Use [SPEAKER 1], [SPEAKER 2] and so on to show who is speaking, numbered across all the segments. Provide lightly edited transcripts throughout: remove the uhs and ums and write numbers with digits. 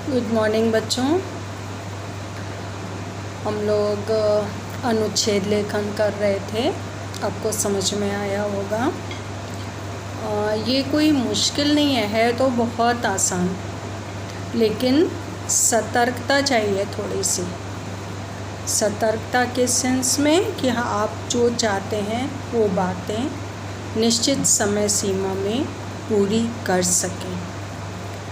[SPEAKER 1] Good morning बच्चों। हम लोग अनुच्छेद लेखन कर रहे थे, आपको समझ में आया होगा। ये कोई मुश्किल नहीं है तो बहुत आसान, लेकिन सतर्कता चाहिए थोड़ी सी। सतर्कता के सेंस में कि हाँ, आप जो चाहते हैं वो बातें निश्चित समय सीमा में पूरी कर सकें,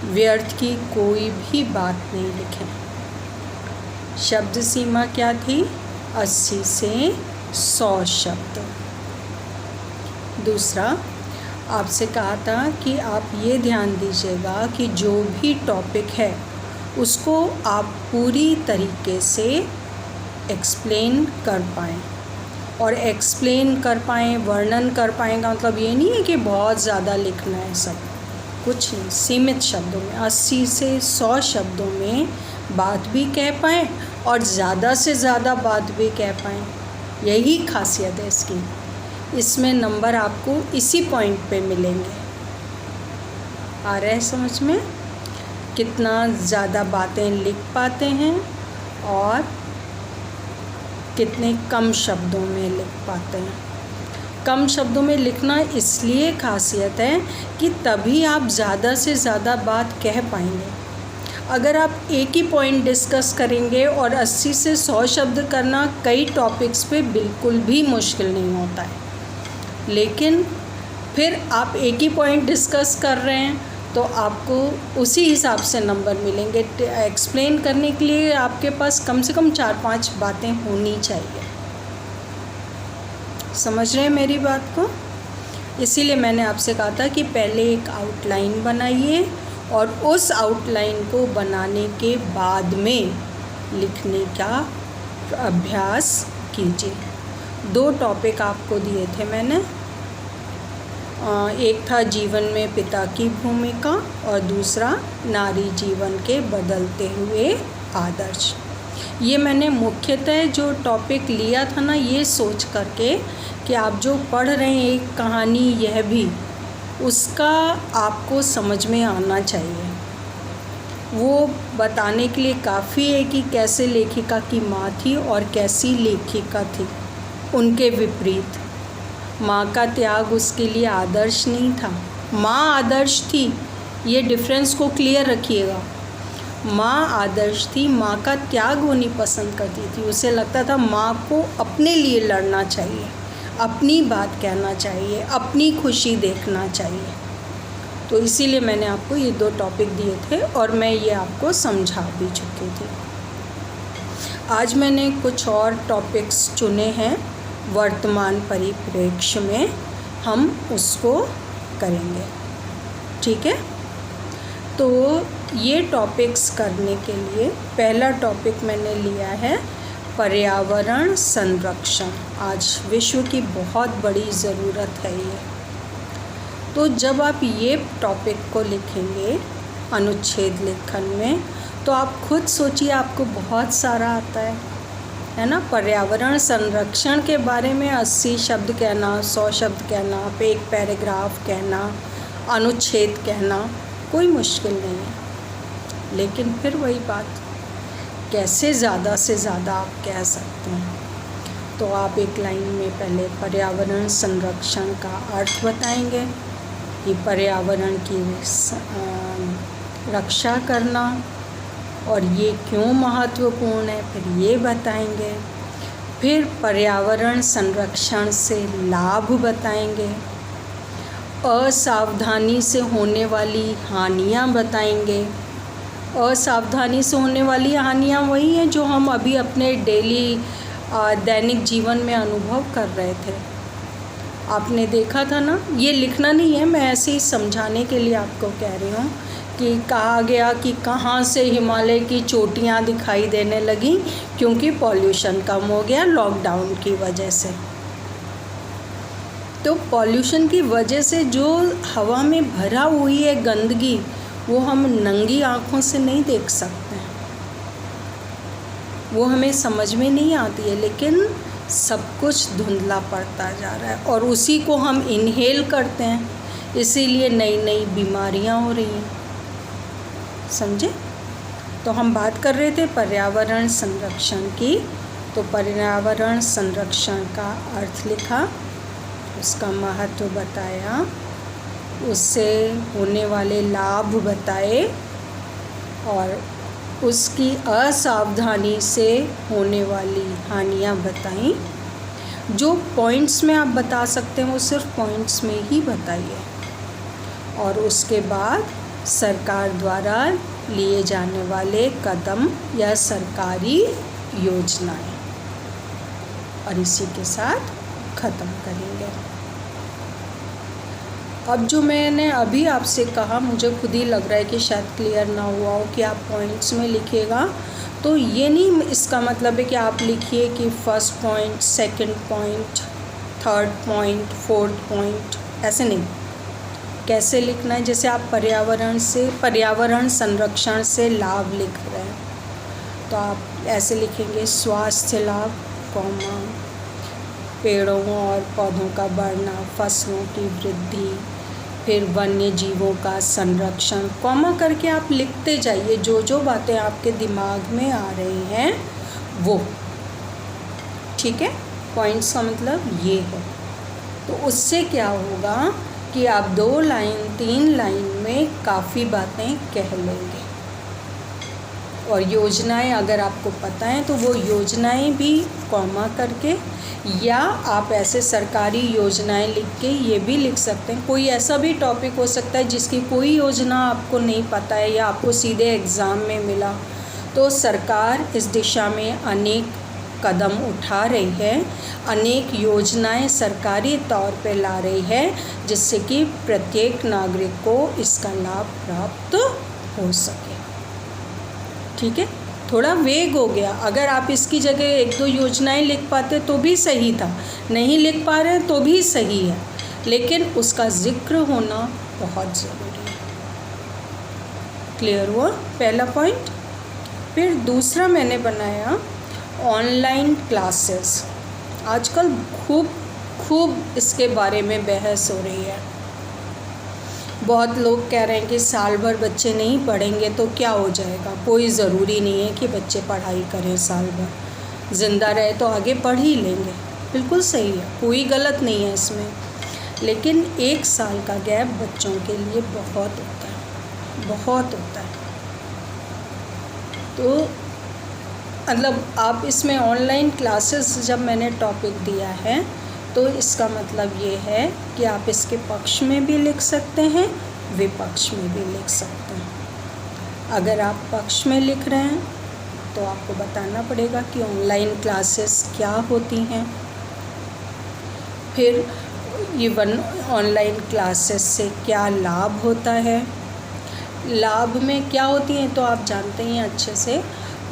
[SPEAKER 1] व्यर्थ की कोई भी बात नहीं लिखें। शब्द सीमा क्या थी? 80 से 100 शब्द। दूसरा, आपसे कहा था कि आप ये ध्यान दीजिएगा कि जो भी टॉपिक है उसको आप पूरी तरीके से एक्सप्लेन कर पाएँ। और एक्सप्लेन कर पाएँ, वर्णन कर पाएँ का मतलब ये नहीं है कि बहुत ज़्यादा लिखना है, सब कुछ नहीं, सीमित शब्दों में 80 से 100 शब्दों में बात भी कह पाएँ और ज़्यादा से ज़्यादा बात भी कह पाएँ। यही खासियत है इसकी। इसमें नंबर आपको इसी पॉइंट पे मिलेंगे। आ रहा है समझ में? कितना ज़्यादा बातें लिख पाते हैं और कितने कम शब्दों में लिख पाते हैं। कम शब्दों में लिखना इसलिए खासियत है कि तभी आप ज़्यादा से ज़्यादा बात कह पाएंगे। अगर आप एक ही पॉइंट डिस्कस करेंगे और 80 से 100 शब्द करना कई टॉपिक्स पे बिल्कुल भी मुश्किल नहीं होता है, लेकिन फिर आप एक ही पॉइंट डिस्कस कर रहे हैं तो आपको उसी हिसाब से नंबर मिलेंगे। एक्सप्लेन करने के लिए आपके पास कम से कम 4-5 बातें होनी चाहिए। समझ रहे हैं मेरी बात को? इसीलिए मैंने आपसे कहा था कि पहले एक आउटलाइन बनाइए और उस आउटलाइन को बनाने के बाद में लिखने का अभ्यास कीजिए। 2 टॉपिक आपको दिए थे मैंने, एक था जीवन में पिता की भूमिका और दूसरा नारी जीवन के बदलते हुए आदर्श। ये मैंने मुख्यतः जो टॉपिक लिया था ना, ये सोच करके कि आप जो पढ़ रहे हैं एक कहानी, यह भी उसका आपको समझ में आना चाहिए। वो बताने के लिए काफ़ी है कि कैसे लेखिका की माँ थी और कैसी लेखिका थी, उनके विपरीत। माँ का त्याग उसके लिए आदर्श नहीं था, माँ आदर्श थी। ये डिफरेंस को क्लियर रखिएगा। माँ आदर्श थी, माँ का त्याग वो नहीं पसंद करती थी। उसे लगता था माँ को अपने लिए लड़ना चाहिए, अपनी बात कहना चाहिए, अपनी खुशी देखना चाहिए। तो इसीलिए मैंने आपको ये 2 टॉपिक दिए थे और मैं ये आपको समझा भी चुकी थी। आज मैंने कुछ और टॉपिक्स चुने हैं, वर्तमान परिप्रेक्ष्य में हम उसको करेंगे, ठीक है? तो ये टॉपिक्स करने के लिए पहला टॉपिक मैंने लिया है पर्यावरण संरक्षण। आज विश्व की बहुत बड़ी ज़रूरत है ये। तो जब आप ये टॉपिक को लिखेंगे अनुच्छेद लेखन में, तो आप खुद सोचिए, आपको बहुत सारा आता है ना? पर्यावरण संरक्षण के बारे में 80 शब्द कहना, 100 शब्द कहना, एक पैराग्राफ कहना, अनुच्छेद कहना कोई मुश्किल नहीं है। लेकिन फिर वही बात, कैसे ज़्यादा से ज़्यादा आप कह सकते हैं? तो आप एक लाइन में पहले पर्यावरण संरक्षण का अर्थ बताएंगे कि पर्यावरण की रक्षा करना और ये क्यों महत्वपूर्ण है, फिर ये बताएंगे। फिर पर्यावरण संरक्षण से लाभ बताएंगे, असावधानी से होने वाली हानियाँ बताएंगे। असावधानी से होने वाली हानियाँ वही हैं जो हम अभी अपने दैनिक जीवन में अनुभव कर रहे थे। आपने देखा था ना, ये लिखना नहीं है, मैं ऐसे ही समझाने के लिए आपको कह रही हूँ कि कहा गया कि कहाँ से हिमालय की चोटियाँ दिखाई देने लगी, क्योंकि पॉल्यूशन कम हो गया लॉकडाउन की वजह से। तो पॉल्यूशन की वजह से जो हवा में भरा हुई है गंदगी, वो हम नंगी आँखों से नहीं देख सकते हैं, वो हमें समझ में नहीं आती है, लेकिन सब कुछ धुंधला पड़ता जा रहा है और उसी को हम इनहेल करते हैं, इसीलिए नई नई बीमारियां हो रही हैं। समझे? तो हम बात कर रहे थे पर्यावरण संरक्षण की। तो पर्यावरण संरक्षण का अर्थ लिखा, उसका महत्व बताया, उससे होने वाले लाभ बताए और उसकी असावधानी से होने वाली हानियाँ बताई। जो पॉइंट्स में आप बता सकते हैं वो सिर्फ पॉइंट्स में ही बताइए। और उसके बाद सरकार द्वारा लिए जाने वाले कदम या सरकारी योजनाएं, और इसी के साथ ख़त्म करेंगे। अब जो मैंने अभी आपसे कहा, मुझे खुद ही लग रहा है कि शायद क्लियर ना हुआ हो कि आप पॉइंट्स में लिखिएगा। तो ये नहीं इसका मतलब है कि आप लिखिए कि first point, second point, third point, fourth point, ऐसे नहीं। कैसे लिखना है, जैसे आप पर्यावरण संरक्षण से लाभ लिख रहे हैं तो आप ऐसे लिखेंगे स्वास्थ्य लाभ, कॉमा, पेड़ों और पौधों का बढ़ना, फसलों की वृद्धि, फिर वन्य जीवों का संरक्षण, कॉमा करके आप लिखते जाइए जो जो बातें आपके दिमाग में आ रही हैं वो। ठीक है, पॉइंट्स का मतलब ये है। तो उससे क्या होगा कि आप 2 लाइन 3 लाइन में काफ़ी बातें कह लेंगे। और योजनाएं अगर आपको पता है तो वो योजनाएं भी कॉमा करके, या आप ऐसे सरकारी योजनाएं लिख के ये भी लिख सकते हैं। कोई ऐसा भी टॉपिक हो सकता है जिसकी कोई योजना आपको नहीं पता है या आपको सीधे एग्ज़ाम में मिला, तो सरकार इस दिशा में अनेक कदम उठा रही है, अनेक योजनाएं सरकारी तौर पे ला रही है जिससे कि प्रत्येक नागरिक को इसका लाभ प्राप्त हो सके। ठीक है, थोड़ा वेग हो गया। अगर आप इसकी जगह 1-2 योजनाएं लिख पाते तो भी सही था, नहीं लिख पा रहे तो भी सही है, लेकिन उसका जिक्र होना बहुत ज़रूरी है। क्लियर हुआ पहला पॉइंट। फिर दूसरा मैंने बनाया ऑनलाइन क्लासेस। आजकल खूब इसके बारे में बहस हो रही है। बहुत लोग कह रहे हैं कि साल भर बच्चे नहीं पढ़ेंगे तो क्या हो जाएगा। कोई ज़रूरी नहीं है कि बच्चे पढ़ाई करें साल भर, ज़िंदा रहे तो आगे पढ़ ही लेंगे। बिल्कुल सही है, कोई गलत नहीं है इसमें, लेकिन 1 साल का गैप बच्चों के लिए बहुत होता है, बहुत होता है। तो मतलब आप इसमें ऑनलाइन क्लासेस जब मैंने टॉपिक दिया है तो इसका मतलब ये है कि आप इसके पक्ष में भी लिख सकते हैं, विपक्ष में भी लिख सकते हैं। अगर आप पक्ष में लिख रहे हैं तो आपको बताना पड़ेगा कि ऑनलाइन क्लासेस क्या होती हैं, फिर इवन ऑनलाइन क्लासेस से क्या लाभ होता है। लाभ में क्या होती हैं तो आप जानते हैं अच्छे से,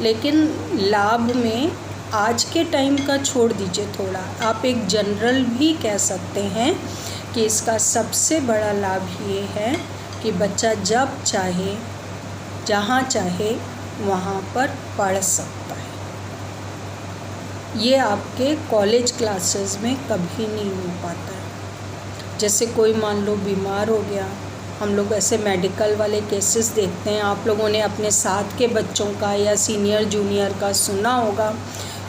[SPEAKER 1] लेकिन लाभ में आज के टाइम का छोड़ दीजिए थोड़ा, आप एक जनरल भी कह सकते हैं कि इसका सबसे बड़ा लाभ ये है कि बच्चा जब चाहे जहाँ चाहे वहाँ पर पढ़ सकता है। ये आपके कॉलेज क्लासेस में कभी नहीं हो पाता है। जैसे कोई मान लो बीमार हो गया, हम लोग ऐसे मेडिकल वाले केसेस देखते हैं, आप लोगों ने अपने साथ के बच्चों का या सीनियर जूनियर का सुना होगा,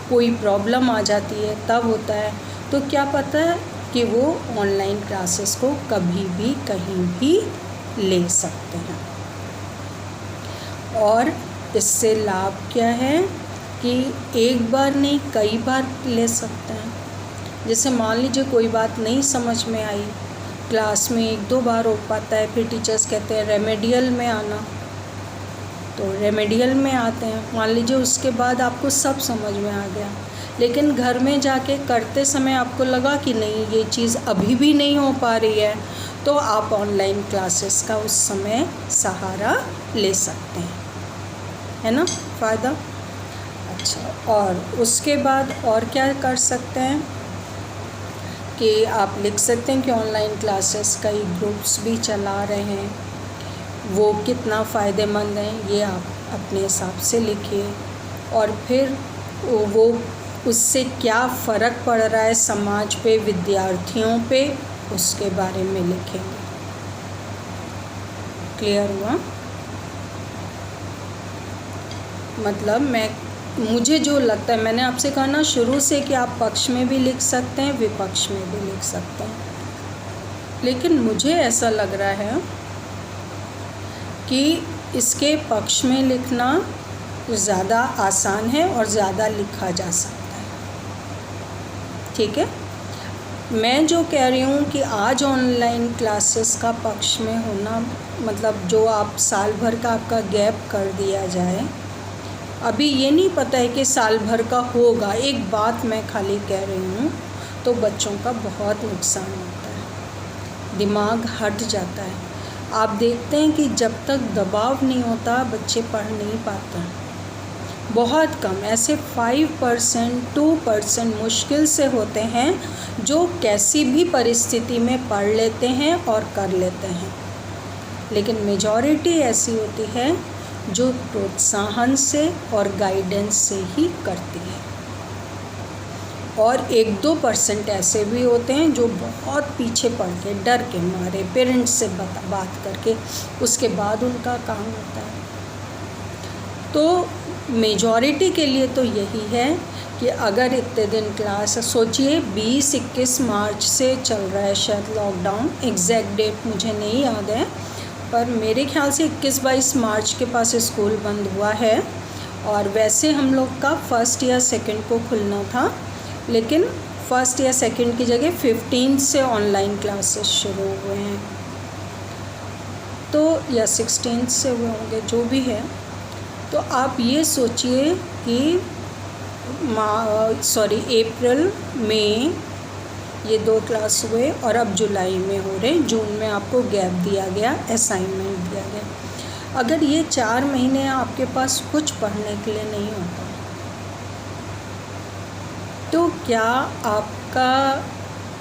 [SPEAKER 1] कोई प्रॉब्लम आ जाती है तब होता है। तो क्या पता है कि वो ऑनलाइन क्लासेस को कभी भी कहीं भी ले सकते हैं। और इससे लाभ क्या है कि एक बार नहीं कई बार ले सकते हैं। जैसे मान लीजिए कोई बात नहीं समझ में आई, क्लास में 1-2 बार हो पाता है, फिर टीचर्स कहते हैं रेमेडियल में आना, तो रेमेडियल में आते हैं। मान लीजिए उसके बाद आपको सब समझ में आ गया, लेकिन घर में जाके करते समय आपको लगा कि नहीं ये चीज़ अभी भी नहीं हो पा रही है, तो आप ऑनलाइन क्लासेस का उस समय सहारा ले सकते हैं, है ना फ़ायदा। अच्छा, और उसके बाद और क्या कर सकते हैं कि आप लिख सकते हैं कि ऑनलाइन क्लासेस कई ग्रुप्स भी चला रहे हैं, वो कितना फ़ायदेमंद हैं ये आप अपने हिसाब से लिखिए। और फिर वो उससे क्या फ़र्क पड़ रहा है समाज पे, विद्यार्थियों पे, उसके बारे में लिखेंगे। क्लियर हुआ। मतलब मुझे जो लगता है, मैंने आपसे कहा ना शुरू से कि आप पक्ष में भी लिख सकते हैं, विपक्ष में भी लिख सकते हैं, लेकिन मुझे ऐसा लग रहा है कि इसके पक्ष में लिखना ज़्यादा आसान है और ज़्यादा लिखा जा सकता है। ठीक है, मैं जो कह रही हूँ कि आज ऑनलाइन क्लासेस का पक्ष में होना, मतलब जो आप साल भर का आपका गैप कर दिया जाए, अभी ये नहीं पता है कि साल भर का होगा, एक बात मैं खाली कह रही हूँ, तो बच्चों का बहुत नुकसान होता है, दिमाग हट जाता है। आप देखते हैं कि जब तक दबाव नहीं होता बच्चे पढ़ नहीं पाते, बहुत कम, ऐसे 5% 2% मुश्किल से होते हैं जो कैसी भी परिस्थिति में पढ़ लेते हैं और कर लेते हैं, लेकिन मेजॉरिटी ऐसी होती है जो प्रोत्साहन से और गाइडेंस से ही करती है, और 1-2% ऐसे भी होते हैं जो बहुत पीछे पड़ के, डर के मारे, पेरेंट्स से बात करके उसके बाद उनका काम होता है। तो मेजॉरिटी के लिए तो यही है कि अगर इतने दिन क्लास, सोचिए 20-21 मार्च से चल रहा है शायद लॉकडाउन, एग्जैक्ट डेट मुझे नहीं याद है, पर मेरे ख्याल से 21-22 मार्च के पास स्कूल बंद हुआ है, और वैसे हम लोग का 1st या 2nd को खुलना था, लेकिन 1st या 2nd की जगह 15 से ऑनलाइन क्लासेस शुरू हुए हैं, तो या 16 से हुए होंगे, जो भी है। तो आप ये सोचिए कि अप्रैल में ये 2 क्लास हुए और अब जुलाई में हो रहे, जून में आपको गैप दिया गया, असाइनमेंट दिया गया। अगर ये 4 महीने आपके पास कुछ पढ़ने के लिए नहीं होता, तो क्या आपका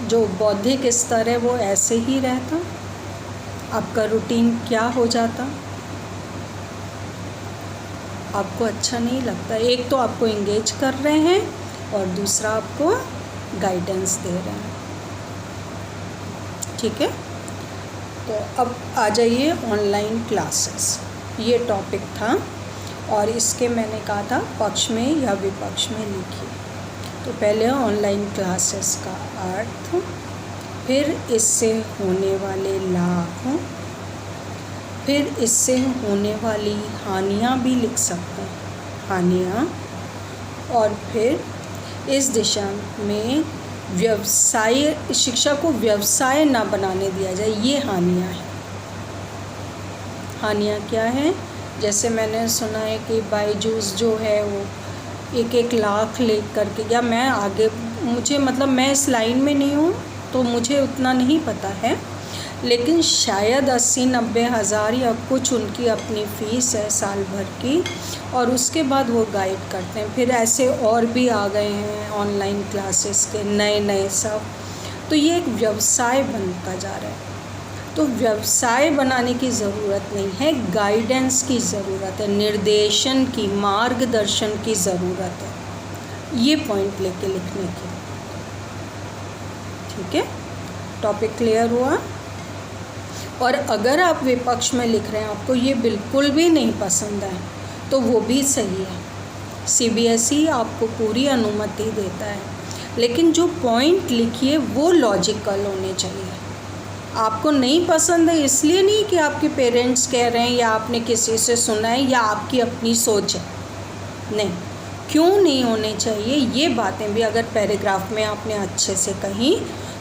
[SPEAKER 1] जो बौद्धिक स्तर है वो ऐसे ही रहता? आपका रूटीन क्या हो जाता? आपको अच्छा नहीं लगता। एक तो आपको इंगेज कर रहे हैं और दूसरा आपको गाइडेंस दे रहे हैं। ठीक है, तो अब आ जाइए ऑनलाइन क्लासेस, ये टॉपिक था, और इसके मैंने कहा था पक्ष में या विपक्ष में लिखिए। तो पहले ऑनलाइन क्लासेस का अर्थ, फिर इससे होने वाले लाभ, फिर इससे होने वाली हानियाँ भी लिख सकते हैं, हानियाँ, और फिर इस दिशा में व्यवसाय, शिक्षा को व्यवसाय ना बनाने दिया जाए, ये हानियाँ हैं। हानियाँ क्या हैं? जैसे मैंने सुना है कि बायजूस जो है वो 1-1 लाख ले करके, या मैं आगे, मुझे मतलब मैं इस लाइन में नहीं हूँ तो मुझे उतना नहीं पता है, लेकिन शायद 80-90 हज़ार या कुछ उनकी अपनी फ़ीस है साल भर की, और उसके बाद वो गाइड करते हैं। फिर ऐसे और भी आ गए हैं ऑनलाइन क्लासेस के नए सब, तो ये एक व्यवसाय बनता जा रहा है। तो व्यवसाय बनाने की ज़रूरत नहीं है, गाइडेंस की ज़रूरत है, निर्देशन की, मार्गदर्शन की ज़रूरत है, ये पॉइंट लेके लिखने की। ठीक है, टॉपिक क्लियर हुआ? और अगर आप विपक्ष में लिख रहे हैं, आपको ये बिल्कुल भी नहीं पसंद है, तो वो भी सही है। CBSE आपको पूरी अनुमति देता है, लेकिन जो पॉइंट लिखिए वो लॉजिकल होने चाहिए। आपको नहीं पसंद है इसलिए नहीं कि आपके पेरेंट्स कह रहे हैं या आपने किसी से सुना है या आपकी अपनी सोच है, नहीं, क्यों नहीं होने चाहिए, ये बातें भी अगर पैराग्राफ में आपने अच्छे से कही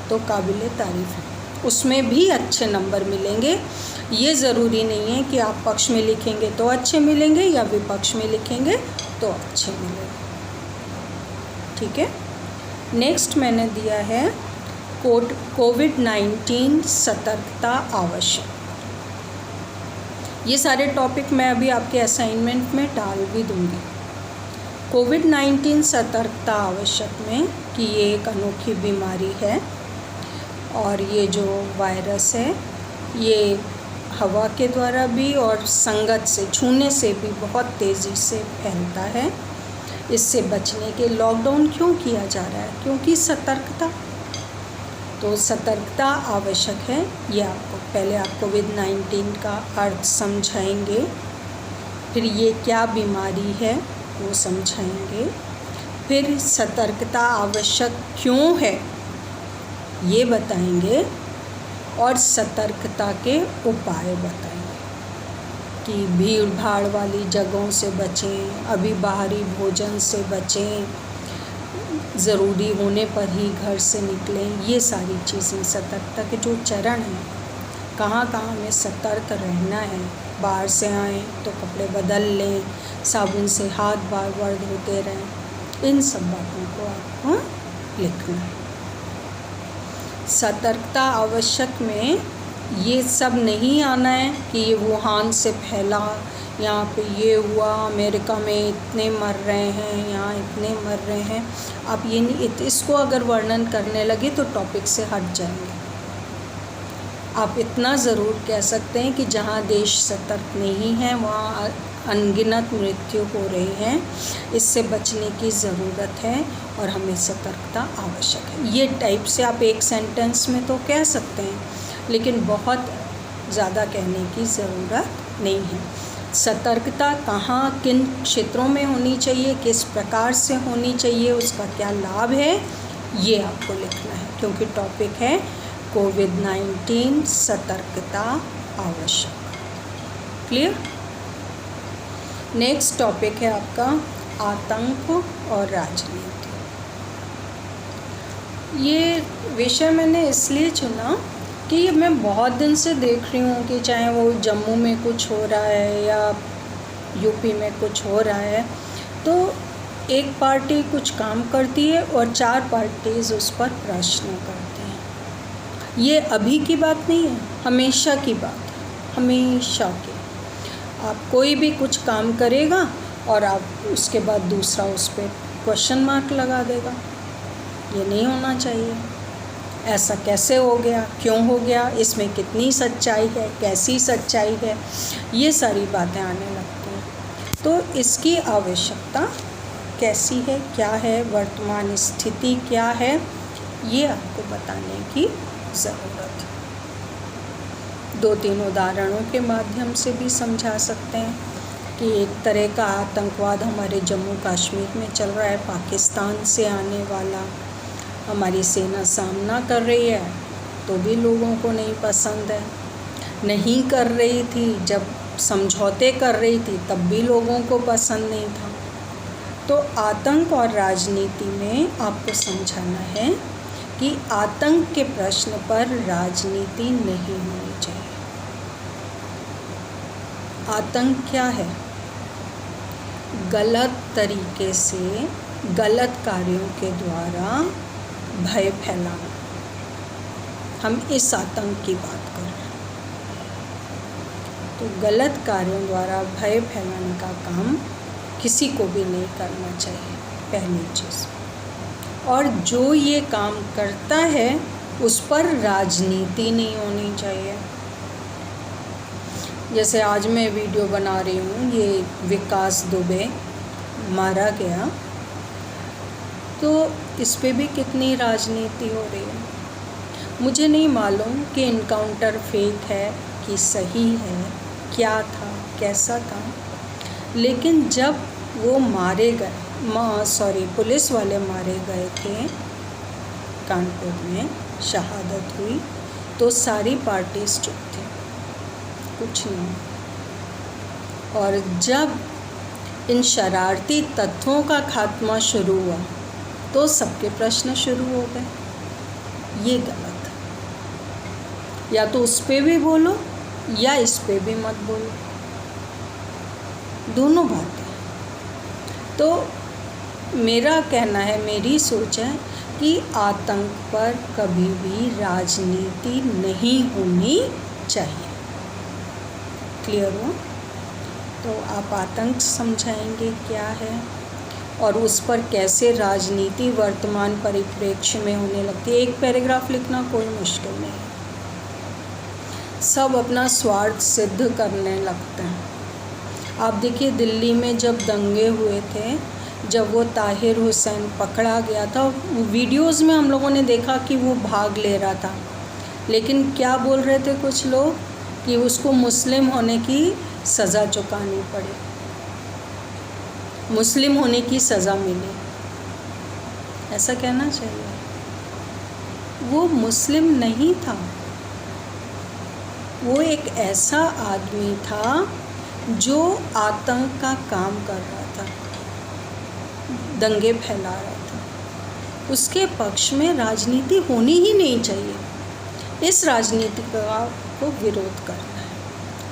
[SPEAKER 1] तो काबिल तारीफ़ है, उसमें भी अच्छे नंबर मिलेंगे। ये ज़रूरी नहीं है कि आप पक्ष में लिखेंगे तो अच्छे मिलेंगे या विपक्ष में लिखेंगे तो अच्छे मिलेंगे। ठीक है, नेक्स्ट मैंने दिया है कोविड-19 सतर्कता आवश्यक। ये सारे टॉपिक मैं अभी आपके असाइनमेंट में डाल भी दूँगी। कोविड-19 सतर्कता आवश्यक में कि ये एक अनोखी बीमारी है, और ये जो वायरस है ये हवा के द्वारा भी और संगत से, छूने से भी बहुत तेज़ी से फैलता है। इससे बचने के लॉकडाउन क्यों किया जा रहा है? क्योंकि सतर्कता, तो सतर्कता आवश्यक है। ये आपको पहले आप कोविड-19 का अर्थ समझाएंगे, फिर ये क्या बीमारी है वो समझाएंगे, फिर सतर्कता आवश्यक क्यों है ये बताएंगे, और सतर्कता के उपाय बताएंगे कि भीड़ भाड़ वाली जगहों से बचें, अभी बाहरी भोजन से बचें, ज़रूरी होने पर ही घर से निकलें। ये सारी चीज़ें सतर्कता के जो चरण हैं, कहाँ कहाँ हमें सतर्क रहना है। बाहर से आएँ तो कपड़े बदल लें, साबुन से हाथ बार बार धोते रहें, इन सब बातों को आपको लिखना है। सतर्कता आवश्यक में ये सब नहीं आना है कि ये वुहान से फैला, यहाँ पे ये हुआ, अमेरिका में इतने मर रहे हैं, यहाँ इतने मर रहे हैं। आप ये नहीं, इसको अगर वर्णन करने लगे तो टॉपिक से हट जाएंगे। आप इतना ज़रूर कह सकते हैं कि जहाँ देश सतर्क नहीं है वहाँ अनगिनत मृत्यु हो रही है, इससे बचने की ज़रूरत है और हमें सतर्कता आवश्यक है। ये टाइप से आप एक सेंटेंस में तो कह सकते हैं, लेकिन बहुत ज़्यादा कहने की ज़रूरत नहीं है। सतर्कता कहाँ किन क्षेत्रों में होनी चाहिए, किस प्रकार से होनी चाहिए, उसका क्या लाभ है, ये आपको लिखना है, क्योंकि टॉपिक है कोविड-19 सतर्कता आवश्यक। क्लियर। नेक्स्ट टॉपिक है आपका आतंक और राजनीति। ये विषय मैंने इसलिए चुना कि मैं बहुत दिन से देख रही हूँ कि चाहे वो जम्मू में कुछ हो रहा है या यूपी में कुछ हो रहा है, तो एक पार्टी कुछ काम करती है और 4 पार्टीज़ उस पर प्रश्न करती हैं। ये अभी की बात नहीं है, हमेशा की बात है, हमेशा की। आप कोई भी कुछ काम करेगा और आप उसके बाद दूसरा उस पर क्वेश्चन मार्क लगा देगा। ये नहीं होना चाहिए। ऐसा कैसे हो गया, क्यों हो गया, इसमें कितनी सच्चाई है, कैसी सच्चाई है, ये सारी बातें आने लगती हैं। तो इसकी आवश्यकता कैसी है, क्या है, वर्तमान स्थिति क्या है, ये आपको बताने की ज़रूरत है। 2-3 उदाहरणों के माध्यम से भी समझा सकते हैं कि एक तरह का आतंकवाद हमारे जम्मू कश्मीर में चल रहा है, पाकिस्तान से आने वाला। हमारी सेना सामना कर रही है तो भी लोगों को नहीं पसंद है, नहीं कर रही थी, जब समझौते कर रही थी तब भी लोगों को पसंद नहीं था। तो आतंक और राजनीति में आपको समझाना है कि आतंक के प्रश्न पर राजनीति नहीं होनी चाहिए। आतंक क्या है? गलत तरीके से गलत कार्यों के द्वारा भय फैलाना। हम इस आतंक की बात कर रहे हैं। तो गलत कार्यों द्वारा भय फैलाने का काम किसी को भी नहीं करना चाहिए, पहली चीज़। और जो ये काम करता है उस पर राजनीति नहीं होनी चाहिए। जैसे आज मैं वीडियो बना रही हूँ, ये विकास दुबे मारा गया, तो इस पे भी कितनी राजनीति हो रही है। मुझे नहीं मालूम कि इनकाउंटर फेक है कि सही है, क्या था, कैसा था, लेकिन जब वो मारे गए, पुलिस वाले मारे गए थे, कानपुर में शहादत हुई, तो सारी पार्टीज चुप थी, कुछ नहीं। और जब इन शरारती तत्वों का खात्मा शुरू हुआ तो सबके प्रश्न शुरू हो गए। ये गलत है। या तो उस पे भी बोलो या इस पे भी मत बोलो, दोनों बातें। तो मेरा कहना है, मेरी सोच है कि आतंक पर कभी भी राजनीति नहीं होनी चाहिए। क्लियर हो? तो आप आतंक समझाएंगे क्या है और उस पर कैसे राजनीति वर्तमान परिप्रेक्ष्य में होने लगती है। एक पैराग्राफ लिखना कोई मुश्किल नहीं है। सब अपना स्वार्थ सिद्ध करने लगते हैं। आप देखिए, दिल्ली में जब दंगे हुए थे, जब वो ताहिर हुसैन पकड़ा गया था, वीडियोस में हम लोगों ने देखा कि वो भाग ले रहा था, लेकिन क्या बोल रहे थे कुछ लोग कि उसको मुस्लिम होने की सज़ा चुकानी पड़ी। मुस्लिम होने की सज़ा मिले, ऐसा कहना चाहिए। वो मुस्लिम नहीं था, वो एक ऐसा आदमी था जो आतंक का काम कर रहा था, दंगे फैला रहा था। उसके पक्ष में राजनीति होनी ही नहीं चाहिए। इस राजनीति का को विरोध करना है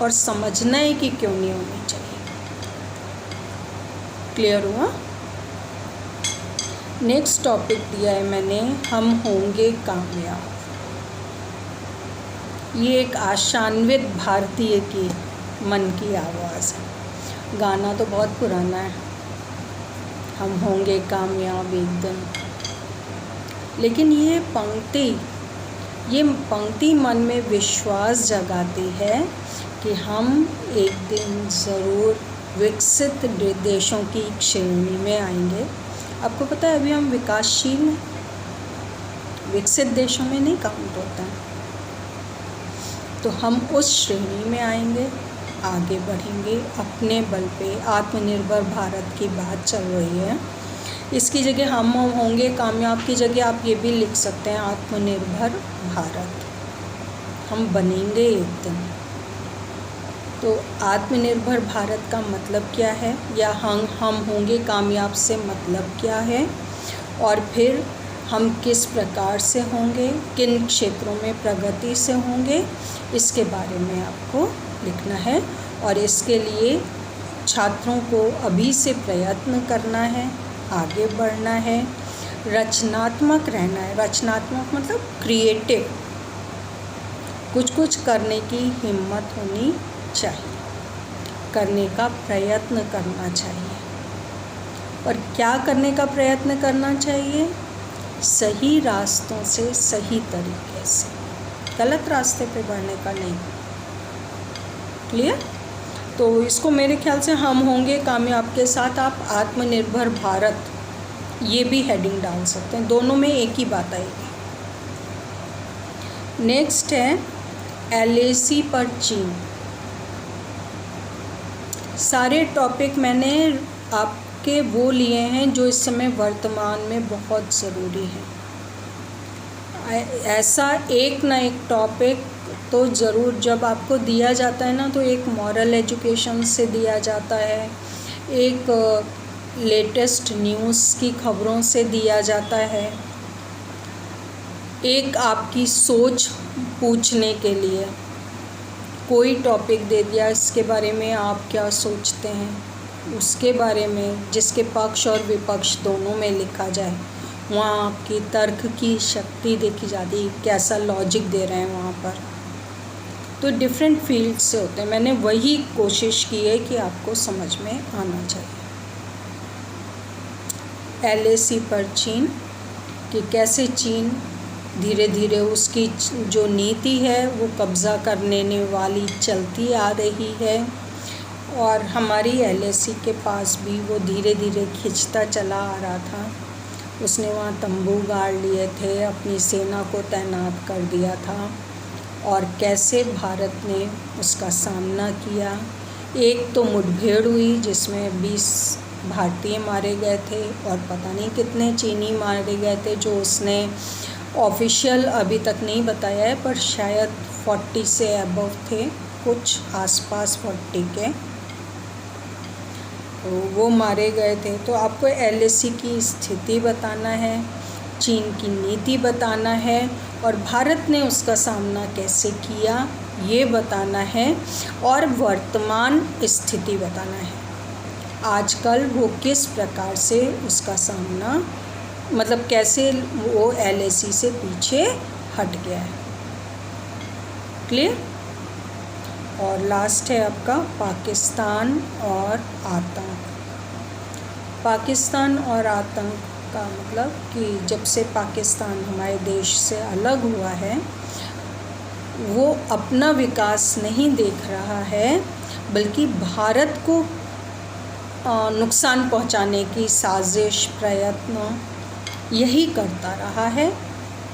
[SPEAKER 1] और समझना है कि क्यों नहीं होनी चाहिए। क्लियर हुआ? नेक्स्ट टॉपिक दिया है मैंने, हम होंगे कामयाब। ये एक आशान्वित भारतीय की मन की आवाज़ है। गाना तो बहुत पुराना है, हम होंगे कामयाब एक दिन। लेकिन ये पंक्ति मन में विश्वास जगाती है कि हम एक दिन ज़रूर विकसित देशों की श्रेणी में आएंगे। आपको पता है अभी हम विकासशील हैं, विकसित देशों में नहीं काउंट होता है। तो हम उस श्रेणी में आएंगे, आगे बढ़ेंगे अपने बल पे। आत्मनिर्भर भारत की बात चल रही है, इसकी जगह हम होंगे कामयाब की जगह आप ये भी लिख सकते हैं आत्मनिर्भर भारत। हम बनेंगे एक दिन। तो आत्मनिर्भर भारत का मतलब क्या है, या हम होंगे कामयाब से मतलब क्या है, और फिर हम किस प्रकार से होंगे, किन क्षेत्रों में प्रगति से होंगे, इसके बारे में आपको लिखना है। और इसके लिए छात्रों को अभी से प्रयत्न करना है, आगे बढ़ना है, रचनात्मक रहना है। रचनात्मक मतलब क्रिएटिव, कुछ करने की हिम्मत होनी चाहिए, करने का प्रयत्न करना चाहिए। और क्या करने का प्रयत्न करना चाहिए? सही रास्तों से, सही तरीके से, गलत रास्ते पे बढ़ने का नहीं। क्लियर? तो इसको मेरे ख्याल से हम होंगे कामयाब के साथ आप आत्मनिर्भर भारत ये भी हेडिंग डाल सकते हैं, दोनों में एक ही बात आएगी। नेक्स्ट है LAC पर चीन। सारे टॉपिक मैंने आपके वो लिए हैं जो इस समय वर्तमान में बहुत ज़रूरी है। ऐसा एक ना एक टॉपिक तो ज़रूर जब आपको दिया जाता है ना, तो एक मॉरल एजुकेशन से दिया जाता है, एक लेटेस्ट न्यूज़ की खबरों से दिया जाता है, एक आपकी सोच पूछने के लिए कोई टॉपिक दे दिया, इसके बारे में आप क्या सोचते हैं, उसके बारे में जिसके पक्ष और विपक्ष दोनों में लिखा जाए। वहाँ आपकी तर्क की शक्ति देखी जाती है, कैसा लॉजिक दे रहे हैं वहाँ पर। तो डिफरेंट फील्ड से होते हैं। मैंने वही कोशिश की है कि आपको समझ में आना चाहिए। LAC पर चीन, कि कैसे चीन धीरे धीरे उसकी जो नीति है वो कब्ज़ा करने वाली चलती आ रही है, और हमारी LAC के पास भी वो धीरे धीरे खिंचता चला आ रहा था। उसने वहाँ तंबू गाड़ लिए थे, अपनी सेना को तैनात कर दिया था, और कैसे भारत ने उसका सामना किया। एक तो मुठभेड़ हुई जिसमें 20 भारतीय मारे गए थे और पता नहीं कितने चीनी मारे गए थे, जो उसने ऑफिशियल अभी तक नहीं बताया है, पर शायद 40 से अबव थे, कुछ आसपास 40 के, तो वो मारे गए थे। तो आपको LAC की स्थिति बताना है, चीन की नीति बताना है, और भारत ने उसका सामना कैसे किया ये बताना है, और वर्तमान स्थिति बताना है। आजकल वो किस प्रकार से उसका सामना, मतलब कैसे वो LAC से पीछे हट गया है। क्लियर? और लास्ट है आपका पाकिस्तान और आतंक। पाकिस्तान और आतंक का मतलब कि जब से पाकिस्तान हमारे देश से अलग हुआ है, वो अपना विकास नहीं देख रहा है, बल्कि भारत को नुकसान पहुंचाने की साजिश, प्रयत्न यही करता रहा है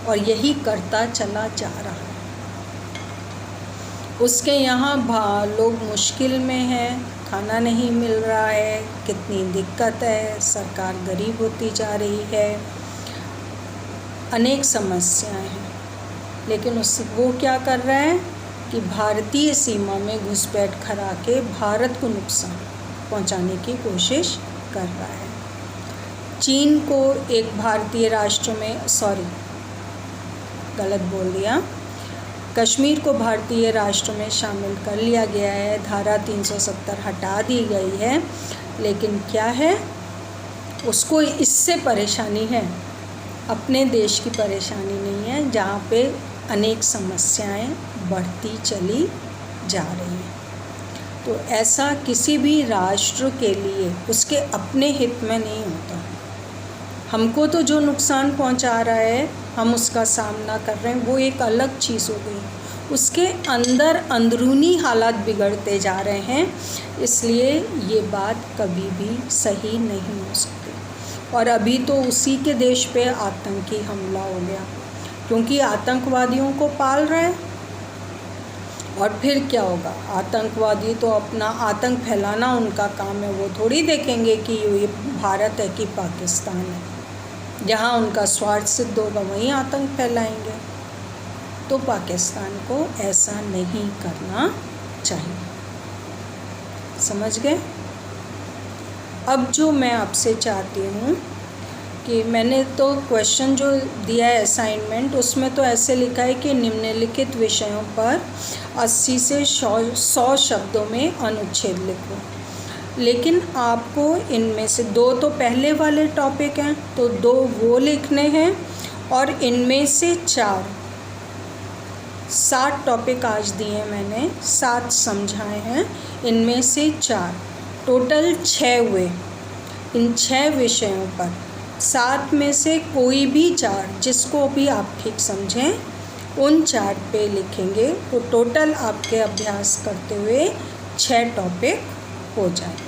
[SPEAKER 1] और यही करता चला जा रहा है। उसके यहाँ लोग मुश्किल में हैं, खाना नहीं मिल रहा है, कितनी दिक्कत है, सरकार गरीब होती जा रही है, अनेक समस्याएं हैं। लेकिन वो क्या कर रहा है कि भारतीय सीमा में घुसपैठ करा के भारत को नुकसान पहुंचाने की कोशिश कर रहा है। चीन को एक भारतीय राष्ट्र में गलत बोल दिया, कश्मीर को भारतीय राष्ट्र में शामिल कर लिया गया है, धारा 370 हटा दी गई है। लेकिन क्या है, उसको इससे परेशानी है, अपने देश की परेशानी नहीं है, जहाँ पे अनेक समस्याएं बढ़ती चली जा रही हैं। तो ऐसा किसी भी राष्ट्र के लिए उसके अपने हित में नहीं होता। हमको तो जो नुकसान पहुंचा रहा है, हम उसका सामना कर रहे हैं, वो एक अलग चीज़ हो गई। उसके अंदर अंदरूनी हालात बिगड़ते जा रहे हैं, इसलिए ये बात कभी भी सही नहीं हो सकती। और अभी तो उसी के देश पे आतंकी हमला हो गया, क्योंकि आतंकवादियों को पाल रहे हैं। और फिर क्या होगा, आतंकवादी तो अपना आतंक फैलाना उनका काम है, वो थोड़ी देखेंगे कि ये भारत है कि पाकिस्तान है। जहाँ उनका स्वार्थ सिद्ध होगा वहीं आतंक फैलाएंगे। तो पाकिस्तान को ऐसा नहीं करना चाहिए, समझ गए। अब जो मैं आपसे चाहती हूँ कि मैंने तो क्वेश्चन जो दिया है असाइनमेंट, उसमें तो ऐसे लिखा है कि निम्नलिखित विषयों पर 80 से 100 शब्दों में अनुच्छेद लिखो। लेकिन आपको इनमें से 2 तो पहले वाले टॉपिक हैं, तो 2 वो लिखने हैं, और इनमें से 7 टॉपिक आज दिए मैंने, 7 समझाए हैं, इनमें से 4 टोटल 6 हुए। इन 6 विषयों पर 7 में से कोई भी 4 जिसको भी आप ठीक समझें उन 4 पे लिखेंगे, तो टोटल आपके अभ्यास करते हुए 6 टॉपिक हो जाएंगे।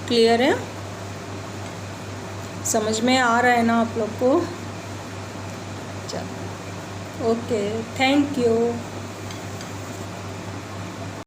[SPEAKER 1] क्लियर है, समझ में आ रहा है ना आप लोग को? चलो, ओके, थैंक यू।